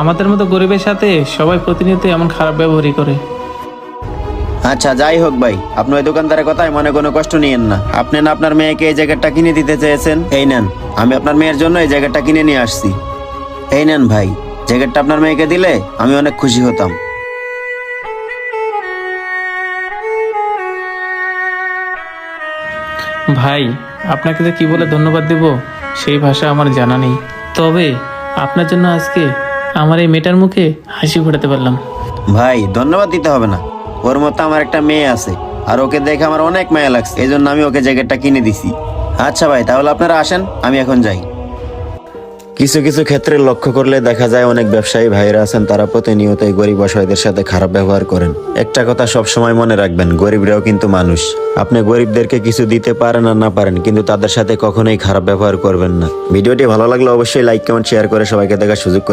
আমাদের মতো গরিবের সাথে সবাই প্রতিনিয়ত এমন খারাপ ব্যবহারই করে। আচ্ছা যাই হোক ভাই, আপনি ওই দোকানদারের কথায় মনে কোনো কষ্ট নিয়েন না। আপনি না আপনার মেয়েকে এই জ্যাকেটটা কিনে দিতে চেয়েছেন, এই নেন, আমি আপনার মেয়ের জন্য এই জ্যাকেটটা কিনে নিয়ে আসছি। এই নেন ভাই, জ্যাকেটটা আপনার মেয়েকে দিলে আমি অনেক খুশি হতাম। ভাই, আপনাকে যে কি বলে ধন্যবাদ দেব সেই ভাষা আমার জানা নেই। তবে আপনার জন্য আজকে আমার এই মেয়েটার মুখে হাসি ফোটাতে পারলাম। ভাই ধন্যবাদ দিতে হবে না, ওর মতো আমার একটা মেয়ে আছে, আর ওকে দেখে আমার অনেক মায়া লাগছে, এই জন্য আমি ওকে জ্যাকেটটা কিনে দিছি। আচ্ছা ভাই, তাহলে আপনারা আসেন, আমি এখন যাই। কিছু কিছু ক্ষেত্রে লক্ষ্য করলে দেখা যায় অনেক ব্যবসায়ী ভাইরা আছেন, তারা প্রতিনিয়ত এই গরিব অসহায়দের সাথে খারাপ ব্যবহার করেন। একটা কথা সব সময় মনে রাখবেন, গরিবরাও কিন্তু মানুষ। আপনি গরিবদেরকে কিছু দিতে পারেন আর না পারেন, কিন্তু তাদের সাথে কখনোই খারাপ ব্যবহার করবেন না। ভিডিওটি ভালো লাগলে অবশ্যই লাইক কমেন্ট শেয়ার করে সবাইকে দেখার সুযোগ করে